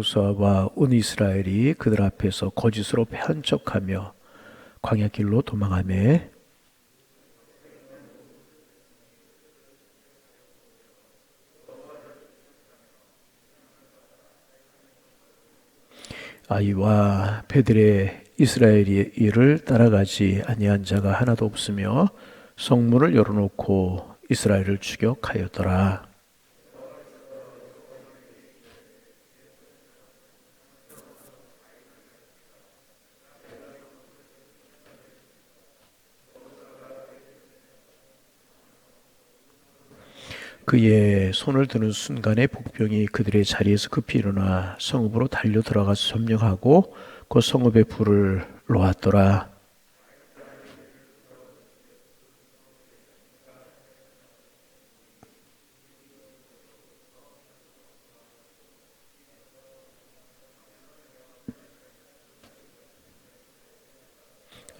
여호수아와 온 이스라엘이 그들 앞에서 거짓으로 패한 척하며 광야길로 도망하매 아이와 배들의 이스라엘이 이를 따라가지 아니한 자가 하나도 없으며 성문을 열어놓고 이스라엘을 추격하였더라. 그의 손을 드는 순간에 복병이 그들의 자리에서 급히 일어나 성읍으로 달려 들어가서 점령하고 그 성읍의 불을 놓았더라.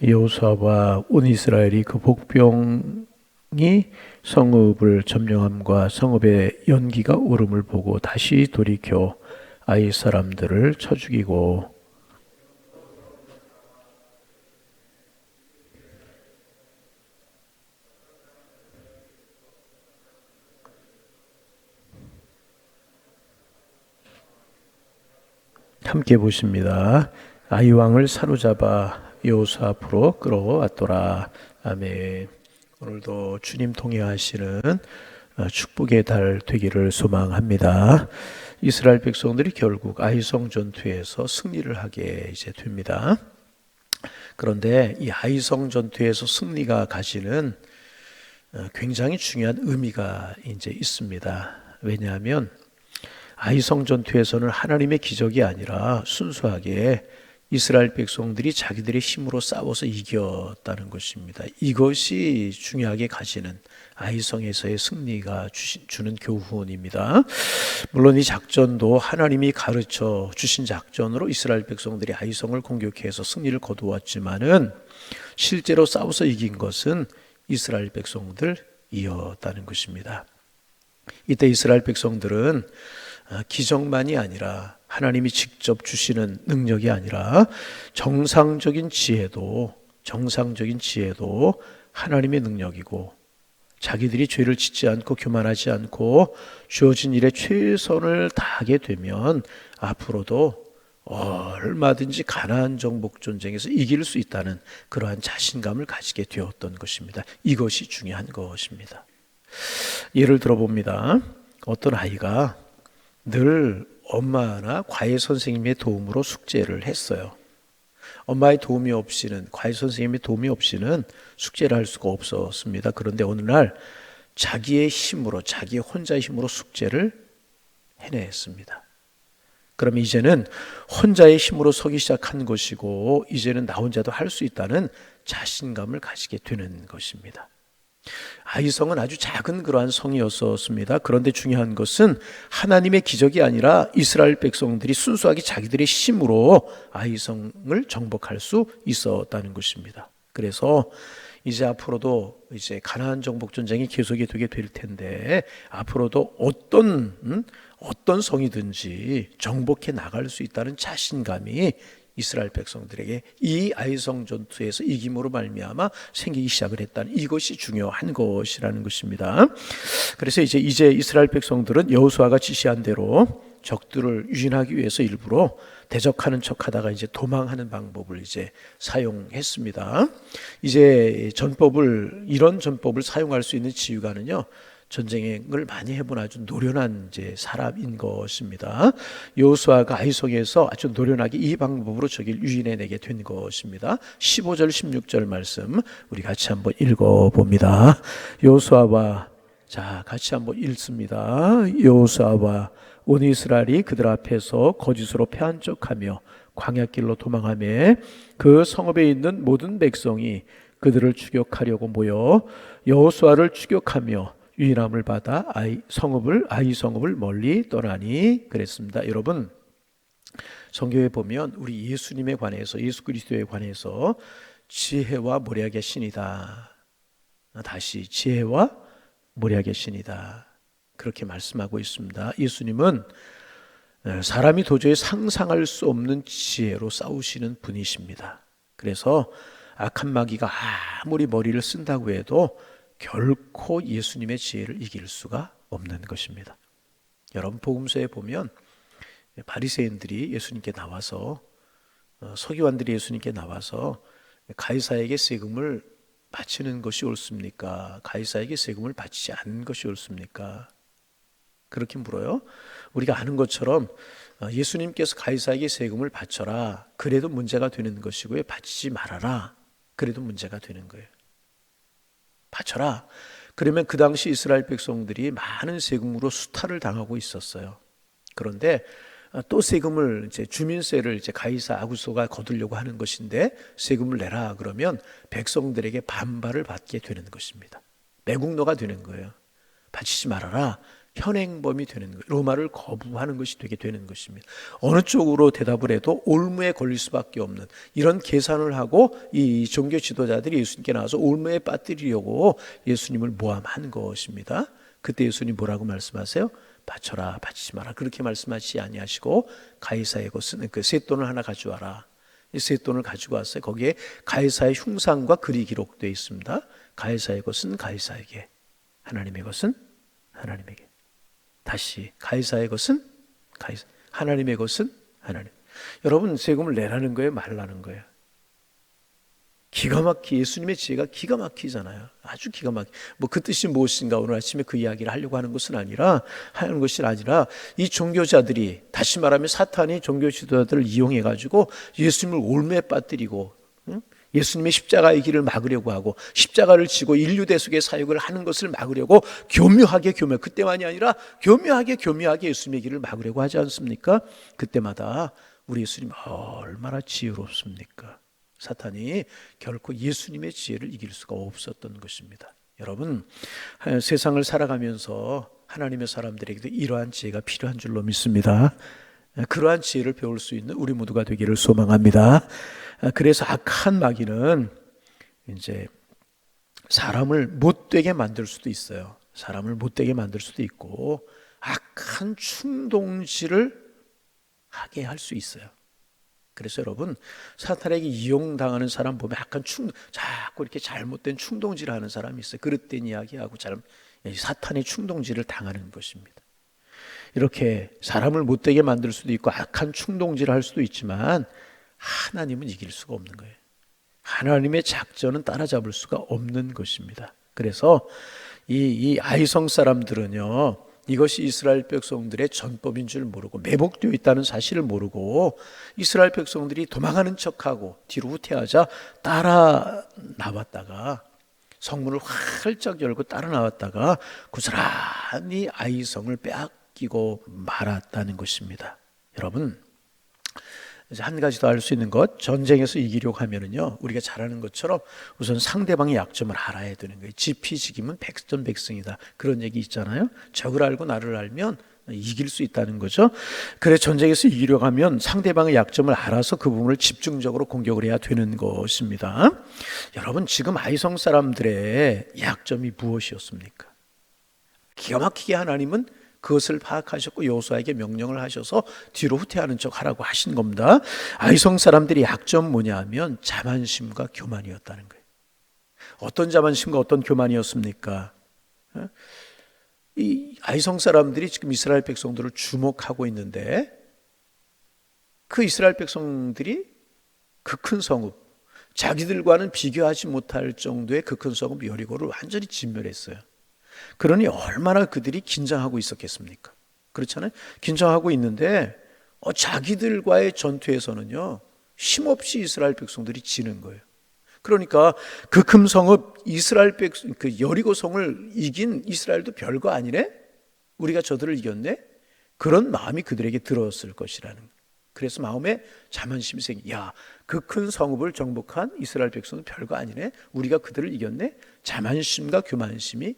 여호수아와 온 이스라엘이 그 복병이 성읍을 점령함과 성읍의 연기가 오름을 보고 다시 돌이켜 아이 사람들을 쳐 죽이고 함께 보십니다. 아이 왕을 사로잡아 여호수아 앞으로 끌어왔더라. 아멘. 오늘도 주님 통해하시는 축복의 달 되기를 소망합니다. 이스라엘 백성들이 결국 아이성 전투에서 승리를 하게 이제 됩니다. 그런데 이 아이성 전투에서 승리가 가지는 굉장히 중요한 의미가 이제 있습니다. 왜냐하면 아이성 전투에서는 하나님의 기적이 아니라 순수하게 이스라엘 백성들이 자기들의 힘으로 싸워서 이겼다는 것입니다. 이것이 중요하게 가지는 아이성에서의 승리가 주는 교훈입니다. 물론 이 작전도 하나님이 가르쳐 주신 작전으로 이스라엘 백성들이 아이성을 공격해서 승리를 거두었지만은 실제로 싸워서 이긴 것은 이스라엘 백성들이었다는 것입니다. 이때 이스라엘 백성들은 기적만이 아니라 하나님이 직접 주시는 능력이 아니라 정상적인 지혜도 하나님의 능력이고 자기들이 죄를 짓지 않고 교만하지 않고 주어진 일에 최선을 다하게 되면 앞으로도 얼마든지 가나안 정복 전쟁에서 이길 수 있다는 그러한 자신감을 가지게 되었던 것입니다. 이것이 중요한 것입니다. 예를 들어봅니다. 어떤 아이가 늘 엄마나 과외 선생님의 도움으로 숙제를 했어요. 엄마의 도움이 없이는, 과외 선생님의 도움이 없이는 숙제를 할 수가 없었습니다. 그런데 어느 날 자기의 힘으로, 자기 혼자의 힘으로 숙제를 해냈습니다. 그러면 이제는 혼자의 힘으로 서기 시작한 것이고 이제는 나 혼자도 할 수 있다는 자신감을 가지게 되는 것입니다. 아이성은 아주 작은 그러한 성이었습니다. 그런데 중요한 것은 하나님의 기적이 아니라 이스라엘 백성들이 순수하게 자기들의 힘으로 아이성을 정복할 수 있었다는 것입니다. 그래서 이제 앞으로도 이제 가나안 정복 전쟁이 계속이 되게 될 텐데 앞으로도 어떤 성이든지 정복해 나갈 수 있다는 자신감이 이스라엘 백성들에게 이 아이성 전투에서 이김으로 말미암아 생기기 시작을 했다는 이것이 중요한 것이라는 것입니다. 그래서 이제 이스라엘 백성들은 여호수아가 지시한 대로 적들을 유인하기 위해서 일부러 대적하는 척하다가 이제 도망하는 방법을 이제 사용했습니다. 이제 이런 전법을 사용할 수 있는 지휘관은요, 전쟁을 많이 해본 아주 노련한 이제 사람인 것입니다. 여호수아가 아이성에서 아주 노련하게 이 방법으로 저길 유인해내게 된 것입니다. 15절 16절 말씀 우리 같이 한번 읽어봅니다. 같이 한번 읽습니다. 여호수아와 온 이스라엘이 그들 앞에서 거짓으로 패한 척하며 광야길로 도망하며 그 성읍에 있는 모든 백성이 그들을 추격하려고 모여 여호수아를 추격하며 유인함을 받아 아이 성읍을 멀리 떠나니 그랬습니다. 여러분, 성경에 보면 우리 예수님에 관해서, 예수 그리스도에 관해서 지혜와 모략의 신이다, 다시 지혜와 모략의 신이다, 그렇게 말씀하고 있습니다. 예수님은 사람이 도저히 상상할 수 없는 지혜로 싸우시는 분이십니다. 그래서 악한 마귀가 아무리 머리를 쓴다고 해도 결코 예수님의 지혜를 이길 수가 없는 것입니다. 여러분, 복음서에 보면 바리새인들이 예수님께 나와서, 서기관들이 예수님께 나와서 가이사에게 세금을 바치는 것이 옳습니까? 가이사에게 세금을 바치지 않는 것이 옳습니까? 그렇게 물어요. 우리가 아는 것처럼 예수님께서 가이사에게 세금을 바쳐라, 그래도 문제가 되는 것이고요, 바치지 말아라, 그래도 문제가 되는 거예요. 바쳐라. 그러면 그 당시 이스라엘 백성들이 많은 세금으로 수탈을 당하고 있었어요. 그런데 또 세금을, 이제 주민세를 이제 가이사 아구소가 거두려고 하는 것인데 세금을 내라 그러면 백성들에게 반발을 받게 되는 것입니다. 매국노가 되는 거예요. 바치지 말아라, 현행범이 되는 거예요. 로마를 거부하는 것이 되게 되는 것입니다. 어느 쪽으로 대답을 해도 올무에 걸릴 수밖에 없는 이런 계산을 하고 이 종교 지도자들이 예수님께 나와서 올무에 빠뜨리려고 예수님을 모함한 것입니다. 그때 예수님 뭐라고 말씀하세요? 바쳐라, 바치지 마라, 그렇게 말씀하시지 아니하시고 가이사의 것은 그 쇳돈을 하나 가져와라. 이 쇳돈을 가지고 왔어요. 거기에 가이사의 흉상과 글이 기록되어 있습니다. 가이사의 것은 가이사에게, 하나님의 것은 하나님에게. 다시, 가이사의 것은 가이사, 하나님의 것은 하나님. 여러분, 세금을 내라는 거예요, 말라는 거예요? 기가 막히, 예수님의 지혜가 기가 막히잖아요. 아주 기가 막히. 그 뜻이 무엇인가 오늘 아침에 그 이야기를 하려고 하는 것이 아니라 이 종교자들이, 다시 말하면 사탄이 종교 지도자들을 이용해 가지고 예수님을 올무에 빠뜨리고, 예수님의 십자가의 길을 막으려고 하고 십자가를 지고 인류 대속의 사역을 하는 것을 막으려고 교묘하게 그때만이 아니라 교묘하게 예수님의 길을 막으려고 하지 않습니까? 그때마다 우리 예수님 얼마나 지혜롭습니까? 사탄이 결코 예수님의 지혜를 이길 수가 없었던 것입니다. 여러분, 세상을 살아가면서 하나님의 사람들에게도 이러한 지혜가 필요한 줄로 믿습니다. 그러한 지혜를 배울 수 있는 우리 모두가 되기를 소망합니다. 그래서 악한 마귀는 이제 사람을 못되게 만들 수도 있어요. 사람을 못되게 만들 수도 있고 악한 충동질을 하게 할 수 있어요. 그래서 여러분, 사탄에게 이용당하는 사람 보면 약간 자꾸 이렇게 잘못된 충동질을 하는 사람이 있어요. 그릇된 이야기하고 사탄의 충동질을 당하는 것입니다. 이렇게 사람을 못되게 만들 수도 있고 악한 충동질을 할 수도 있지만 하나님은 이길 수가 없는 거예요. 하나님의 작전은 따라잡을 수가 없는 것입니다. 그래서 이 아이성 사람들은요, 이것이 이스라엘 백성들의 전법인 줄 모르고 매복되어 있다는 사실을 모르고 이스라엘 백성들이 도망하는 척하고 뒤로 후퇴하자 따라 나왔다가 성문을 활짝 열고 따라 나왔다가 고스란히 아이성을 빼앗기고 말았다는 것입니다. 여러분, 이제 한 가지 더 알 수 있는 것, 전쟁에서 이기려고 하면은요, 우리가 잘 아는 것처럼 우선 상대방의 약점을 알아야 되는 거예요. 지피지기면 백전백승이다, 그런 얘기 있잖아요. 적을 알고 나를 알면 이길 수 있다는 거죠. 그래, 전쟁에서 이기려고 하면 상대방의 약점을 알아서 그 부분을 집중적으로 공격을 해야 되는 것입니다. 여러분, 지금 아이성 사람들의 약점이 무엇이었습니까? 기가 막히게 하나님은 그것을 파악하셨고 여호수아에게 명령을 하셔서 뒤로 후퇴하는 척 하라고 하신 겁니다. 아이성 사람들이 약점 뭐냐 하면 자만심과 교만이었다는 거예요. 어떤 자만심과 어떤 교만이었습니까? 이 아이성 사람들이 지금 이스라엘 백성들을 주목하고 있는데 그 이스라엘 백성들이 그 큰 성읍, 자기들과는 비교하지 못할 정도의 그 큰 성읍 여리고를 완전히 진멸했어요. 그러니 얼마나 그들이 긴장하고 있었겠습니까? 그렇잖아요. 긴장하고 있는데 자기들과의 전투에서는요, 힘없이 이스라엘 백성들이 지는 거예요. 그러니까 그 큰 성읍 이스라엘 백성, 그 여리고 성을 이긴 이스라엘도 별거 아니네? 우리가 저들을 이겼네? 그런 마음이 그들에게 들었을 것이라는 거예요. 그래서 마음에 자만심이 야, 그 큰 성읍을 정복한 이스라엘 백성은 별거 아니네? 우리가 그들을 이겼네? 자만심과 교만심이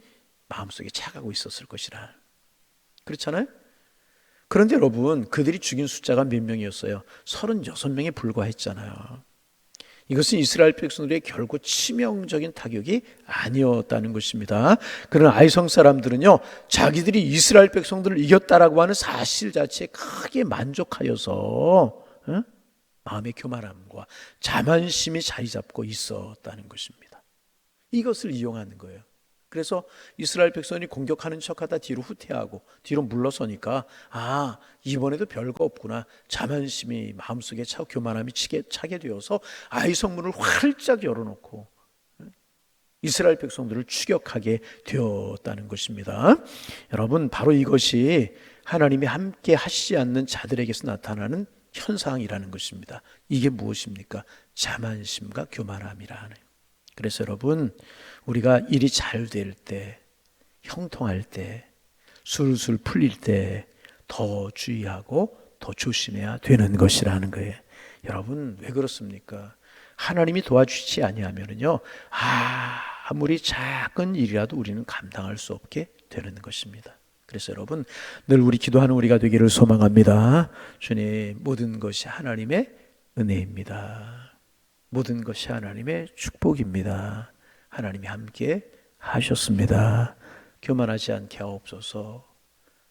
마음속에 차가고 있었을 것이라. 그렇잖아요? 그런데 여러분, 그들이 죽인 숫자가 몇 명이었어요? 36명에 불과했잖아요. 이것은 이스라엘 백성들의 결코 치명적인 타격이 아니었다는 것입니다. 그러나 아이성 사람들은요, 자기들이 이스라엘 백성들을 이겼다라고 하는 사실 자체에 크게 만족하여서 마음의 교만함과 자만심이 자리 잡고 있었다는 것입니다. 이것을 이용하는 거예요. 그래서 이스라엘 백성이 공격하는 척하다 뒤로 후퇴하고 뒤로 물러서니까 이번에도 별거 없구나, 자만심이 마음속에 차고 교만함이 차게 되어서 아이 성문을 활짝 열어놓고 이스라엘 백성들을 추격하게 되었다는 것입니다. 여러분, 바로 이것이 하나님이 함께 하시지 않는 자들에게서 나타나는 현상이라는 것입니다. 이게 무엇입니까? 자만심과 교만함이라는. 그래서 여러분, 우리가 일이 잘 될 때, 형통할 때, 술술 풀릴 때 더 주의하고 더 조심해야 되는 것이라는 거예요. 여러분, 왜 그렇습니까? 하나님이 도와주시지 아니하면요, 아무리 작은 일이라도 우리는 감당할 수 없게 되는 것입니다. 그래서 여러분, 늘 우리 기도하는 우리가 되기를 소망합니다. 주님, 모든 것이 하나님의 은혜입니다. 모든 것이 하나님의 축복입니다. 하나님이 함께 하셨습니다. 교만하지 않게 하옵소서.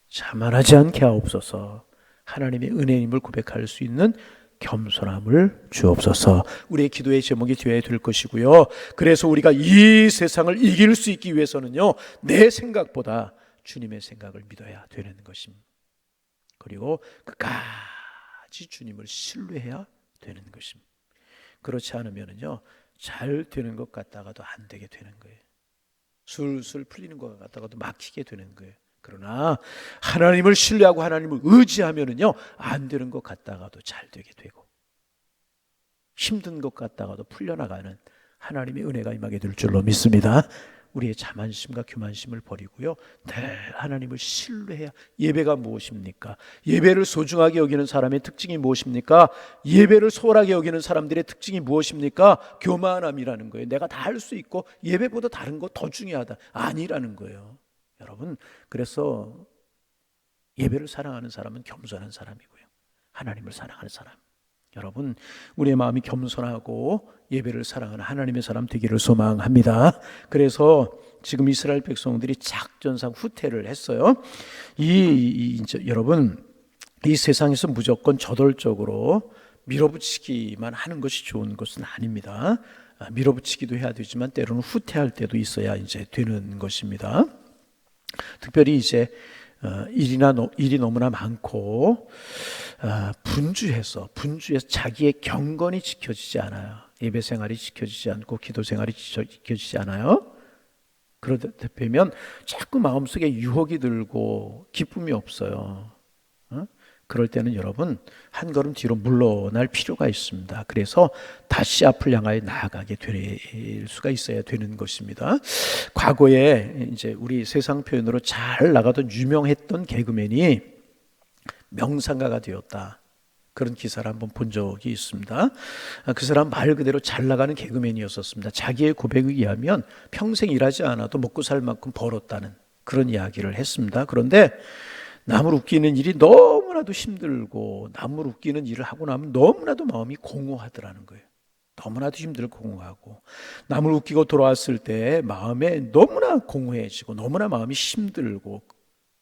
자만하지 않게 하옵소서. 하나님의 은혜임을 고백할 수 있는 겸손함을 주옵소서. 우리의 기도의 제목이 되어야 될 것이고요. 그래서 우리가 이 세상을 이길 수 있기 위해서는요, 내 생각보다 주님의 생각을 믿어야 되는 것입니다. 그리고 끝까지 주님을 신뢰해야 되는 것입니다. 그렇지 않으면요, 잘 되는 것 같다가도 안 되게 되는 거예요. 술술 풀리는 것 같다가도 막히게 되는 거예요. 그러나 하나님을 신뢰하고 하나님을 의지하면요, 안 되는 것 같다가도 잘 되게 되고, 힘든 것 같다가도 풀려나가는 하나님의 은혜가 임하게 될 줄로 믿습니다. 우리의 자만심과 교만심을 버리고요, 늘 하나님을 신뢰해야. 예배가 무엇입니까? 예배를 소중하게 여기는 사람의 특징이 무엇입니까? 예배를 소홀하게 여기는 사람들의 특징이 무엇입니까? 교만함이라는 거예요. 내가 다 할 수 있고 예배보다 다른 거 더 중요하다. 아니라는 거예요. 여러분, 그래서 예배를 사랑하는 사람은 겸손한 사람이고요, 하나님을 사랑하는 사람. 여러분, 우리의 마음이 겸손하고 예배를 사랑하는 하나님의 사람 되기를 소망합니다. 그래서 지금 이스라엘 백성들이 작전상 후퇴를 했어요. 여러분, 이 세상에서 무조건 저돌적으로 밀어붙이기만 하는 것이 좋은 것은 아닙니다. 밀어붙이기도 해야 되지만 때로는 후퇴할 때도 있어야 이제 되는 것입니다. 특별히 이제 일이 너무나 많고 분주해서 자기의 경건이 지켜지지 않아요. 예배 생활이 지켜지지 않고 기도 생활이 지켜지지 않아요. 그러다 보면 자꾸 마음속에 유혹이 들고 기쁨이 없어요. 그럴 때는 여러분, 한 걸음 뒤로 물러날 필요가 있습니다. 그래서 다시 앞을 향하여 나아가게 될 수가 있어야 되는 것입니다. 과거에 이제 우리 세상 표현으로 잘 나가던 유명했던 개그맨이 명상가가 되었다, 그런 기사를 한번 본 적이 있습니다. 그 사람 말 그대로 잘 나가는 개그맨이었었습니다. 자기의 고백에 의하면 평생 일하지 않아도 먹고 살 만큼 벌었다는 그런 이야기를 했습니다. 그런데 남을 웃기는 일이 너무나도 힘들고, 남을 웃기는 일을 하고 나면 너무나도 마음이 공허하더라는 거예요. 너무나도 힘들고 공허하고, 남을 웃기고 돌아왔을 때 마음에 너무나 공허해지고 너무나 마음이 힘들고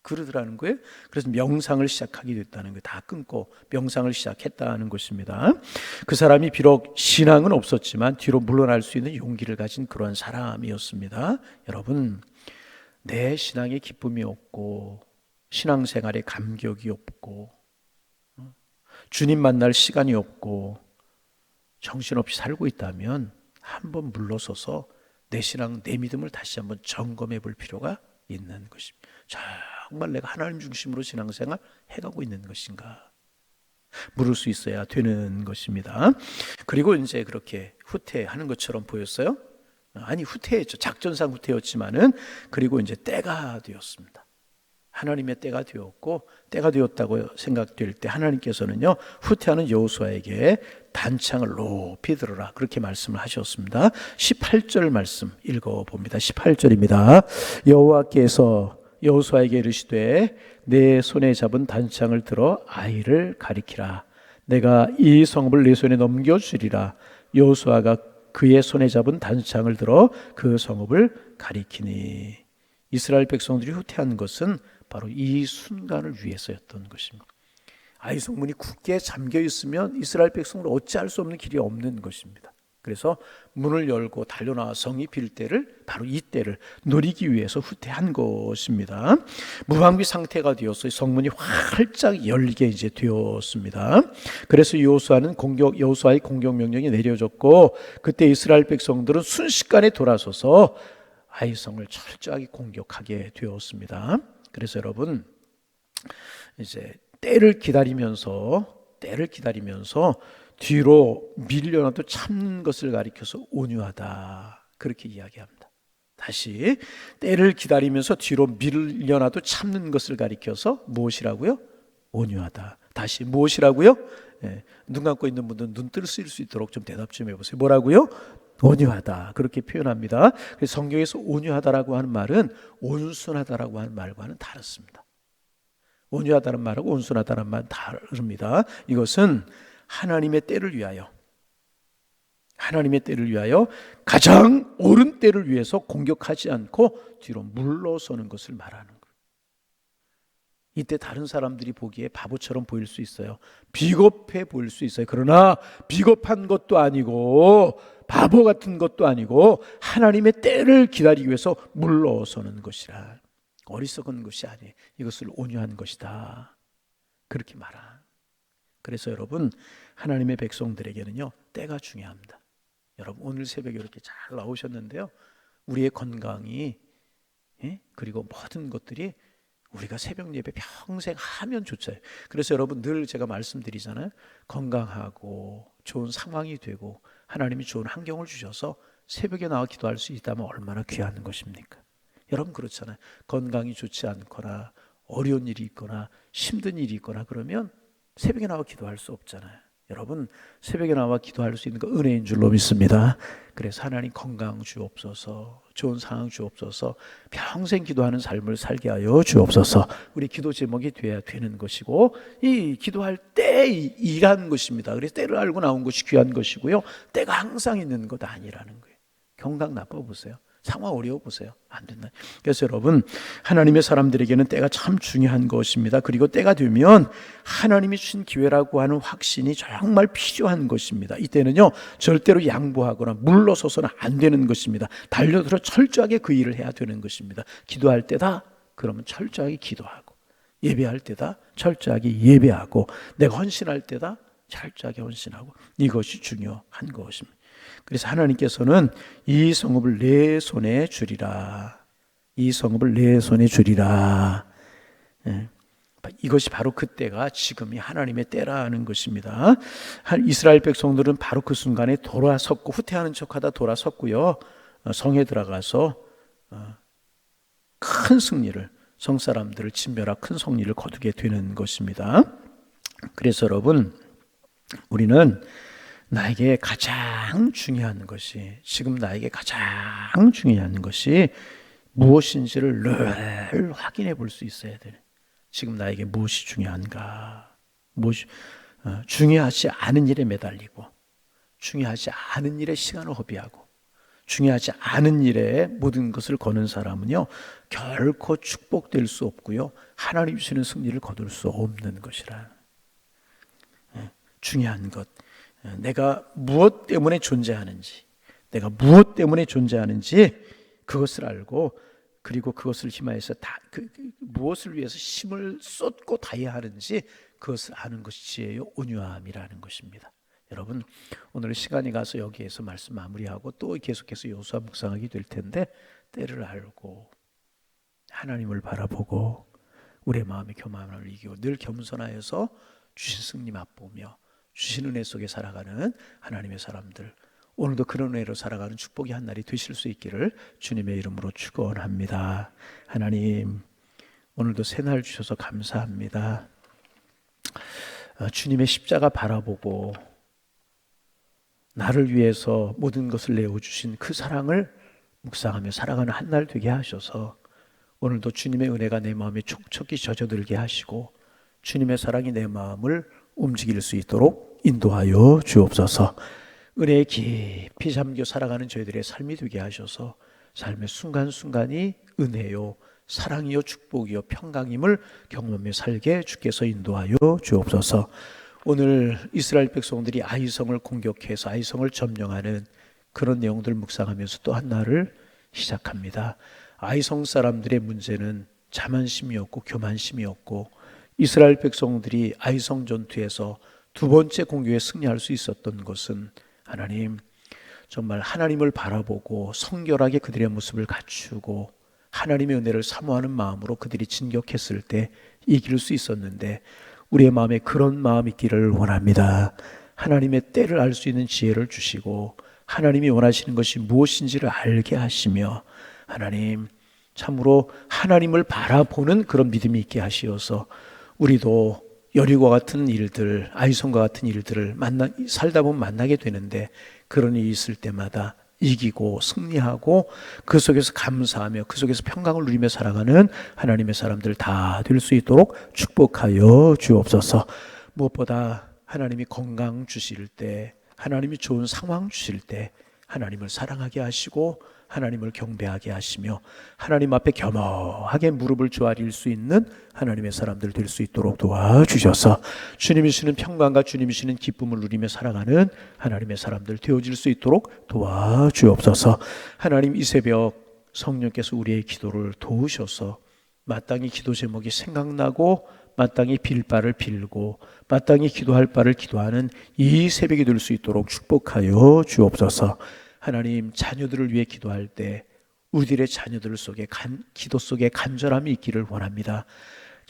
그러더라는 거예요. 그래서 명상을 시작하게 됐다는 거예요. 다 끊고 명상을 시작했다는 것입니다. 그 사람이 비록 신앙은 없었지만 뒤로 물러날 수 있는 용기를 가진 그러한 사람이었습니다. 여러분, 내 신앙에 기쁨이 없고 신앙생활에 감격이 없고 주님 만날 시간이 없고 정신없이 살고 있다면 한번 물러서서 내 신앙, 내 믿음을 다시 한번 점검해 볼 필요가 있는 것입니다. 정말 내가 하나님 중심으로 신앙생활 해가고 있는 것인가 물을 수 있어야 되는 것입니다. 그리고 이제 그렇게 후퇴하는 것처럼 보였어요? 아니, 후퇴했죠. 작전상 후퇴였지만은, 그리고 이제 때가 되었습니다. 하나님의 때가 되었고, 때가 되었다고 생각될 때 하나님께서는요, 후퇴하는 여호수아에게 단창을 높이 들어라, 그렇게 말씀을 하셨습니다. 18절 말씀 읽어봅니다. 18절입니다. 여호와께서 여호수아에게 이르시되 내 손에 잡은 단창을 들어 아이를 가리키라. 내가 이 성읍을 내 손에 넘겨주리라. 여호수아가 그의 손에 잡은 단창을 들어 그 성읍을 가리키니. 이스라엘 백성들이 후퇴한 것은 바로 이 순간을 위해서였던 것입니다. 아이 성문이 굳게 잠겨 있으면 이스라엘 백성을 어찌할 수 없는 길이 없는 것입니다. 그래서 문을 열고 달려나와 성이 빌 때를, 바로 이 때를 노리기 위해서 후퇴한 것입니다. 무방비 상태가 되어서 성문이 활짝 열리게 이제 되었습니다. 그래서 여호수아의 공격 명령이 내려졌고, 그때 이스라엘 백성들은 순식간에 돌아서서 아이성을 철저하게 공격하게 되었습니다. 그래서 여러분, 이제 때를 기다리면서 뒤로 밀려나도 참는 것을 가리켜서 온유하다, 그렇게 이야기합니다. 다시, 때를 기다리면서 뒤로 밀려나도 참는 것을 가리켜서 무엇이라고요? 온유하다. 다시, 무엇이라고요? 눈 감고 있는 분들은 눈 뜰 수 있도록 좀 대답 좀 해보세요. 뭐라고요? 온유하다, 그렇게 표현합니다. 그래서 성경에서 온유하다라고 하는 말은 온순하다라고 하는 말과는 다릅니다. 온유하다는 말하고 온순하다는 말은 다릅니다. 이것은 하나님의 때를 위하여 가장 옳은 때를 위해서 공격하지 않고 뒤로 물러서는 것을 말하는 거예요. 이때 다른 사람들이 보기에 바보처럼 보일 수 있어요. 비겁해 보일 수 있어요. 그러나 비겁한 것도 아니고 바보 같은 것도 아니고 하나님의 때를 기다리기 위해서 물러서는 것이라. 어리석은 것이 아니에요. 이것을 온유한 것이다, 그렇게 말한. 그래서 여러분, 하나님의 백성들에게는요, 때가 중요합니다. 여러분, 오늘 새벽에 이렇게 잘 나오셨는데요, 우리의 건강이, 그리고 모든 것들이 우리가 새벽 예배 평생 하면 좋죠. 그래서 여러분, 늘 제가 말씀드리잖아요. 건강하고 좋은 상황이 되고 하나님이 좋은 환경을 주셔서 새벽에 나와 기도할 수 있다면 얼마나 귀한 것입니까? 여러분, 그렇잖아요. 건강이 좋지 않거나 어려운 일이 있거나 힘든 일이 있거나 그러면 새벽에 나와 기도할 수 없잖아요. 여러분, 새벽에 나와 기도할 수 있는 거 은혜인 줄로 믿습니다. 그래서 하나님 건강 주옵소서, 좋은 상황 주옵소서, 평생 기도하는 삶을 살게 하여 주옵소서. 우리 기도 제목이 돼야 되는 것이고, 이 기도할 때 일한 것입니다. 그래서 때를 알고 나온 것이 귀한 것이고요, 때가 항상 있는 것 아니라는 거예요. 건강 나빠 보세요. 상황 어려워 보세요. 안 된다. 그래서 여러분, 하나님의 사람들에게는 때가 참 중요한 것입니다. 그리고 때가 되면 하나님이 주신 기회라고 하는 확신이 정말 필요한 것입니다. 이때는요, 절대로 양보하거나 물러서서는 안 되는 것입니다. 달려들어 철저하게 그 일을 해야 되는 것입니다. 기도할 때다, 그러면 철저하게 기도하고, 예배할 때다, 철저하게 예배하고, 내가 헌신할 때다, 철저하게 헌신하고, 이것이 중요한 것입니다. 그래서 하나님께서는 이 성읍을 내 손에 주리라. 이 성읍을 내 손에 주리라. 이것이 바로 그때가 지금이 하나님의 때라는 것입니다. 이스라엘 백성들은 바로 그 순간에 돌아섰고, 후퇴하는 척하다 돌아섰고요, 성에 들어가서 큰 승리를, 성사람들을 진멸하고 큰 승리를 거두게 되는 것입니다. 그래서 여러분, 우리는 나에게 가장 중요한 것이, 지금 나에게 가장 중요한 것이 무엇인지를 늘 확인해 볼 수 있어야 돼요. 지금 나에게 무엇이 중요한가? 중요하지 않은 일에 매달리고, 중요하지 않은 일에 시간을 허비하고, 중요하지 않은 일에 모든 것을 거는 사람은요, 결코 축복될 수 없고요, 하나님 주시는 승리를 거둘 수 없는 것이라. 중요한 것, 내가 무엇 때문에 존재하는지, 그것을 알고, 그리고 그것을 희망해서 무엇을 위해서 힘을 쏟고 다해야 하는지 그것을 아는 것이 지혜요 온유함이라는 것입니다. 여러분, 오늘 시간이 가서 여기에서 말씀 마무리하고 또 계속해서 여호수아 묵상하게 될 텐데, 때를 알고 하나님을 바라보고 우리의 마음의 교만을 이기고 늘 겸손하여서 주신 승리 맛보며 주신 은혜 속에 살아가는 하나님의 사람들, 오늘도 그런 은혜로 살아가는 축복의 한 날이 되실 수 있기를 주님의 이름으로 축원합니다. 하나님, 오늘도 새날 주셔서 감사합니다. 주님의 십자가 바라보고 나를 위해서 모든 것을 내어주신 그 사랑을 묵상하며 살아가는 한 날 되게 하셔서, 오늘도 주님의 은혜가 내 마음에 촉촉히 젖어들게 하시고 주님의 사랑이 내 마음을 움직일 수 있도록 인도하여 주옵소서. 은혜에 깊이 잠겨 살아가는 저희들의 삶이 되게 하셔서 삶의 순간순간이 은혜요 사랑이요 축복이요 평강임을 경험하며 살게 주께서 인도하여 주옵소서. 오늘 이스라엘 백성들이 아이성을 공격해서 아이성을 점령하는 그런 내용들 묵상하면서 또 한 날을 시작합니다. 아이성 사람들의 문제는 자만심이었고 교만심이었고, 이스라엘 백성들이 아이성 전투에서 두 번째 공격에 승리할 수 있었던 것은 하나님, 정말 하나님을 바라보고 성결하게 그들의 모습을 갖추고 하나님의 은혜를 사모하는 마음으로 그들이 진격했을 때 이길 수 있었는데, 우리의 마음에 그런 마음이 있기를 원합니다. 하나님의 때를 알 수 있는 지혜를 주시고 하나님이 원하시는 것이 무엇인지를 알게 하시며, 하나님 참으로 하나님을 바라보는 그런 믿음이 있게 하시어서 우리도 여리고와 같은 일들, 아이성과 같은 일들을 살다 보면 만나게 되는데, 그런 일이 있을 때마다 이기고 승리하고 그 속에서 감사하며 그 속에서 평강을 누리며 살아가는 하나님의 사람들 다 될 수 있도록 축복하여 주옵소서. 무엇보다 하나님이 건강 주실 때, 하나님이 좋은 상황 주실 때 하나님을 사랑하게 하시고 하나님을 경배하게 하시며 하나님 앞에 겸허하게 무릎을 조아릴 수 있는 하나님의 사람들 될 수 있도록 도와주셔서 주님이 주시는 평강과 주님이 주시는 기쁨을 누리며 살아가는 하나님의 사람들 되어질 수 있도록 도와주옵소서. 하나님, 이 새벽 성령께서 우리의 기도를 도우셔서 마땅히 기도 제목이 생각나고 마땅히 빌 바를 빌고 마땅히 기도할 바를 기도하는 이 새벽이 될 수 있도록 축복하여 주옵소서. 하나님, 자녀들을 위해 기도할 때 우리들의 자녀들 속에 기도 속에 간절함이 있기를 원합니다.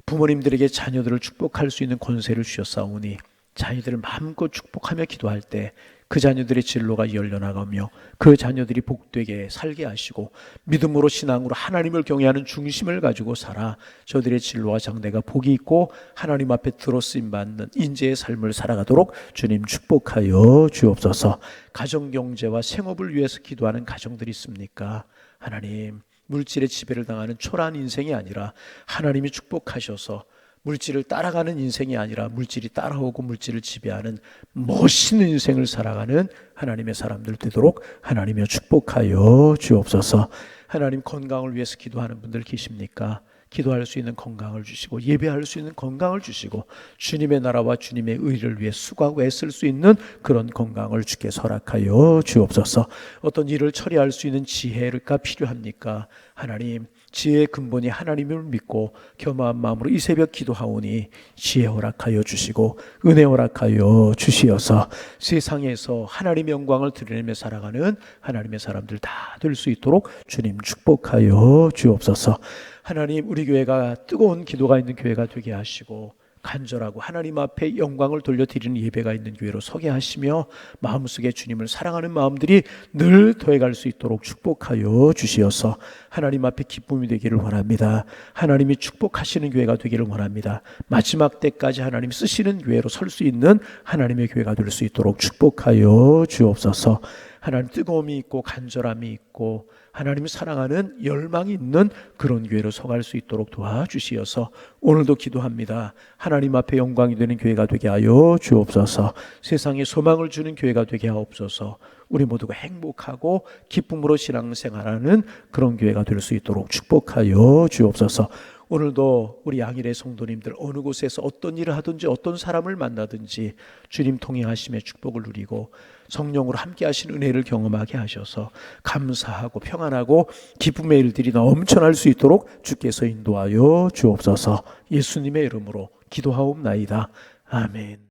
부모님들에게 자녀들을 축복할 수 있는 권세를 주셨사오니 자녀들을 마음껏 축복하며 기도할 때 그 자녀들의 진로가 열려나가며 그 자녀들이 복되게 살게 하시고 믿음으로 신앙으로 하나님을 경외하는 중심을 가지고 살아 저들의 진로와 장래가 복이 있고 하나님 앞에 들어쓰임 받는 인재의 삶을 살아가도록 주님 축복하여 주옵소서. 가정경제와 생업을 위해서 기도하는 가정들이 있습니까? 하나님, 물질의 지배를 당하는 초라한 인생이 아니라 하나님이 축복하셔서 물질을 따라가는 인생이 아니라 물질이 따라오고 물질을 지배하는 멋있는 인생을 살아가는 하나님의 사람들 되도록 하나님여 축복하여 주옵소서. 하나님, 건강을 위해서 기도하는 분들 계십니까? 기도할 수 있는 건강을 주시고 예배할 수 있는 건강을 주시고 주님의 나라와 주님의 의를 위해 수고하고 애쓸 수 있는 그런 건강을 주께 허락하여 주옵소서. 어떤 일을 처리할 수 있는 지혜가 필요합니까? 하나님, 지혜의 근본이 하나님을 믿고 겸허한 마음으로 이 새벽 기도하오니 지혜 허락하여 주시고 은혜 허락하여 주시어서 세상에서 하나님의 영광을 드러내며 살아가는 하나님의 사람들 다 될 수 있도록 주님 축복하여 주옵소서. 하나님, 우리 교회가 뜨거운 기도가 있는 교회가 되게 하시고 간절하고 하나님 앞에 영광을 돌려드리는 예배가 있는 교회로 서게 하시며 마음속에 주님을 사랑하는 마음들이 늘 더해갈 수 있도록 축복하여 주시어서 하나님 앞에 기쁨이 되기를 원합니다. 하나님이 축복하시는 교회가 되기를 원합니다. 마지막 때까지 하나님 쓰시는 교회로 설 수 있는 하나님의 교회가 될 수 있도록 축복하여 주옵소서. 하나님, 뜨거움이 있고 간절함이 있고 하나님을 사랑하는 열망이 있는 그런 교회로 서갈 수 있도록 도와주시어서 오늘도 기도합니다. 하나님 앞에 영광이 되는 교회가 되게 하여 주옵소서. 세상에 소망을 주는 교회가 되게 하옵소서. 우리 모두가 행복하고 기쁨으로 신앙생활하는 그런 교회가 될 수 있도록 축복하여 주옵소서. 오늘도 우리 양일의 성도님들 어느 곳에서 어떤 일을 하든지 어떤 사람을 만나든지 주님 통행하심의 축복을 누리고 성령으로 함께 하신 은혜를 경험하게 하셔서 감사하고 평안하고 기쁨의 일들이 넘쳐날 수 있도록 주께서 인도하여 주옵소서. 예수님의 이름으로 기도하옵나이다. 아멘.